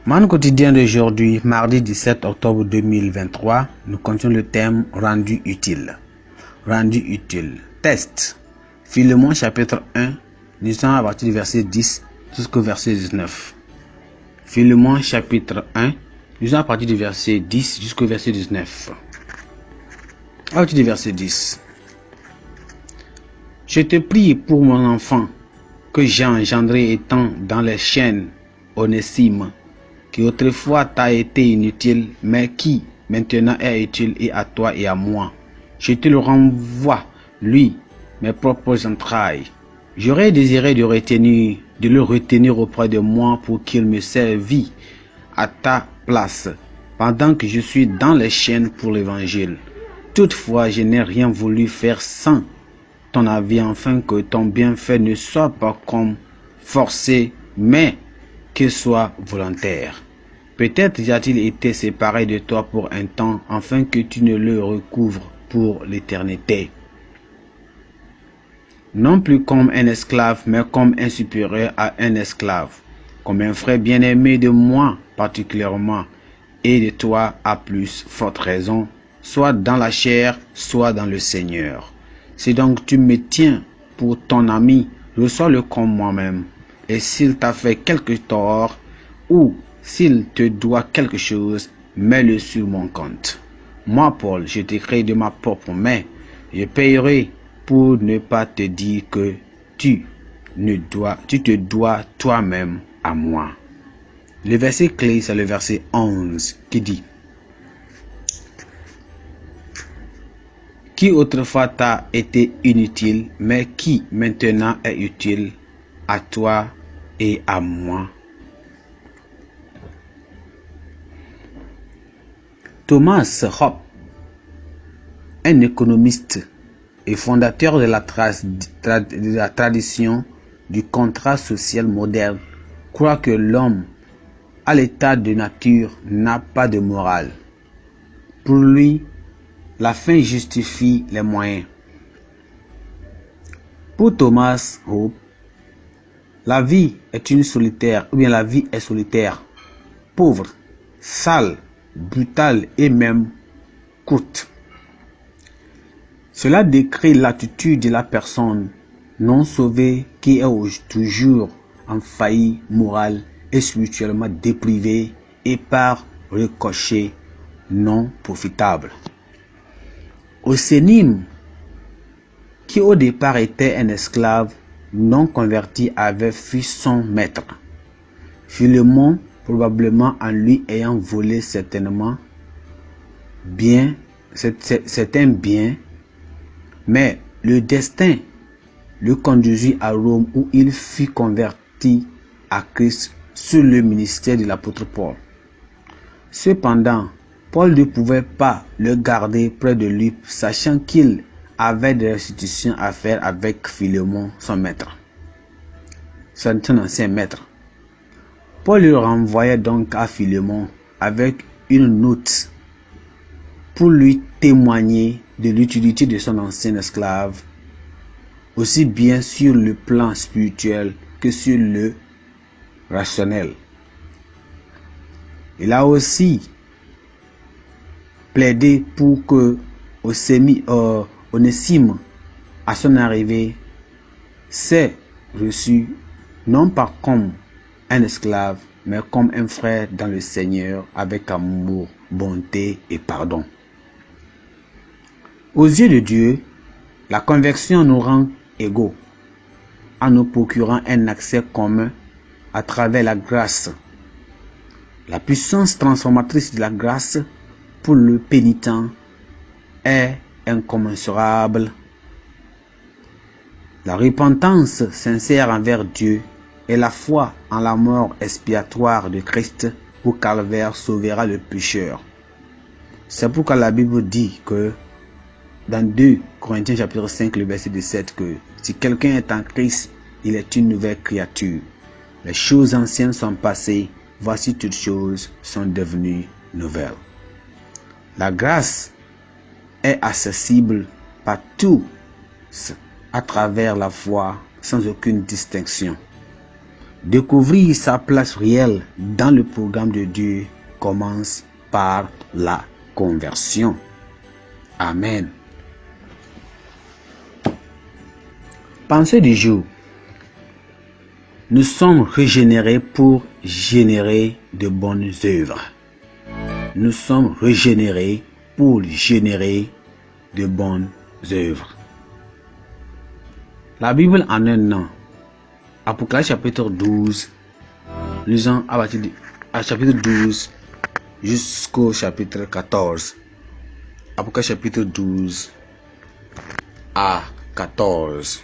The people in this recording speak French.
Monde quotidien d'aujourd'hui, mardi 17 octobre 2023, nous continuons le thème rendu utile. Rendu utile. Test. Philémon chapitre 1, lisons à partir du verset 10 jusqu'au verset 19. Philémon chapitre 1, lisons à partir du verset 10 jusqu'au verset 19. À partir du verset 10. Je te prie pour mon enfant que j'ai engendré étant dans les chaînes, Onésime, qui autrefois t'a été inutile, mais qui maintenant est utile et à toi et à moi. Je te le renvoie, lui, mes propres entrailles. J'aurais désiré de le retenir auprès de moi pour qu'il me servît à ta place, pendant que je suis dans les chaînes pour l'évangile. Toutefois, je n'ai rien voulu faire sans ton avis, afin que ton bienfait ne soit pas comme forcé, mais qu'il soit volontaire. Peut-être a-t-il été séparé de toi pour un temps, afin que tu ne le recouvres pour l'éternité. Non plus comme un esclave, mais comme un supérieur à un esclave, comme un frère bien-aimé de moi particulièrement, et de toi à plus forte raison, soit dans la chair, soit dans le Seigneur. Si donc tu me tiens pour ton ami, reçois-le comme moi-même. Et s'il t'a fait quelque tort, ou s'il te doit quelque chose, mets-le sur mon compte. Moi, Paul, je t'écris de ma propre main. Je payerai pour ne pas te dire que tu te dois toi-même à moi. Le verset clé, c'est le verset 11 qui dit: qui autrefois t'a été inutile, mais qui maintenant est utile à toi et à moi. Thomas Hobbes, un économiste et fondateur de la tradition du contrat social moderne, croit que l'homme, à l'état de nature, n'a pas de morale. Pour lui, la fin justifie les moyens. Pour Thomas Hobbes, la vie est solitaire, pauvre, sale, brutale et même courte. Cela décrit l'attitude de la personne non sauvée qui est toujours en faillite morale et spirituellement déprivée et par ricochet non profitable. Onésime, qui au départ était un esclave non converti, avait fui son maître. Philémon, probablement en lui ayant volé certains biens, mais le destin le conduisit à Rome où il fut converti à Christ sous le ministère de l'apôtre Paul. Cependant, Paul ne pouvait pas le garder près de lui, sachant qu'il avait des restitutions à faire avec Philémon, son maître. C'est un ancien maître. Paul le renvoyait donc à Philémon avec une note pour lui témoigner de l'utilité de son ancien esclave, aussi bien sur le plan spirituel que sur le rationnel. Il a aussi plaidé pour que Onésime, à son arrivée, s'est reçu non pas comme un esclave, mais comme un frère dans le Seigneur, avec amour, bonté et pardon. Aux yeux de Dieu, la conversion nous rend égaux, en nous procurant un accès commun à travers la grâce. La puissance transformatrice de la grâce pour le pénitent est incommensurable. La repentance sincère envers Dieu et la foi en la mort expiatoire de Christ au calvaire sauvera le pécheur. C'est pourquoi la Bible dit que dans 2 Corinthiens chapitre 5, le verset 17, que si quelqu'un est en Christ, il est une nouvelle créature. Les choses anciennes sont passées, voici toutes choses sont devenues nouvelles. La grâce est accessible par tous à travers la foi, sans aucune distinction. Découvrir sa place réelle dans le programme de Dieu commence par la conversion. Amen. Pensée du jour. Nous sommes régénérés pour générer de bonnes œuvres. Nous sommes régénérés pour générer de bonnes œuvres. La Bible en un an. Apocalypse chapitre 12. Lisons à partir du chapitre 12 jusqu'au chapitre 14. Apocalypse chapitre 12 à 14.